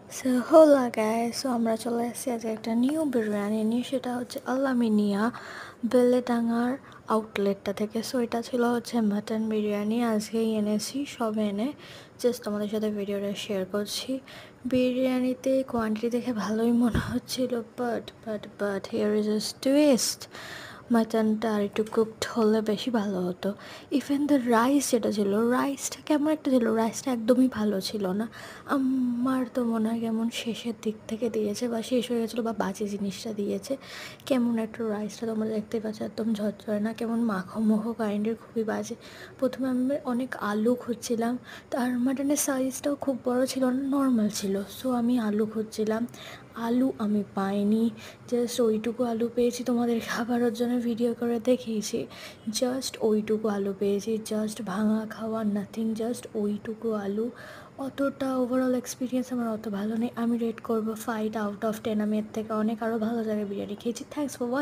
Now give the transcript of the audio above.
So হোলা guys, so আমরা চলে এসেছি আজকে একটা নিউ বিরিয়ানি নিয়ে। সেটা হচ্ছে আল্লামিনিয়া বেলেডাঙ্গার আউটলেটটা থেকে। সো এটা ছিল হচ্ছে মাটন বিরিয়ানি। আজকেই এনেছি, সব এনে জাস্ট তোমাদের সাথে ভিডিওটা শেয়ার করছি। বিরিয়ানিতে কোয়ান্টিটি দেখে ভালোই মনে হচ্ছিল, but here is a twist. মাটনটা আর একটু কুকড হলে বেশি ভালো হতো। ইভেন দ্য রাইস যেটা ছিল, রাইসটা কেমন একটা ছিল, রাইসটা একদমই ভালো ছিল না। আমার তো মনে হয় কেমন শেষের দিক থেকে দিয়েছে, বা শেষ হয়ে গেছিলো, বা বাজে জিনিসটা দিয়েছে। কেমন একটা রাইসটা তোমরা দেখতে পাচ্ছ, একদম ঝরঝরে না, কেমন মাখো মাখো কাইন্ডের, খুবই বাজে। প্রথমে আমি অনেক আলু খুঁজছিলাম, তার মাটনের সাইজটাও খুব বড় ছিল না, নর্মাল ছিল। সো আমি আলু খুঁজছিলাম, আলু আমি পাইনি। জাস্ট ওইটুকু আলু পেয়েছি, তোমাদের খাবারের জন্য ভিডিও করে দেখিয়েছি। জাস্ট ওইটুকু আলু পেয়েছি, জাস্ট ভাঙা খাওয়া, নাথিং, জাস্ট ওইটুকু আলু। অতটা ওভারঅল এক্সপিরিয়েন্স আমার অত ভালো নেই। আমি রেট করবো 5 আউট অফ 10। আমি এর থেকে অনেক আরও ভালো জায়গায় বিরিয়ানি খেয়েছি। Thanks for watching.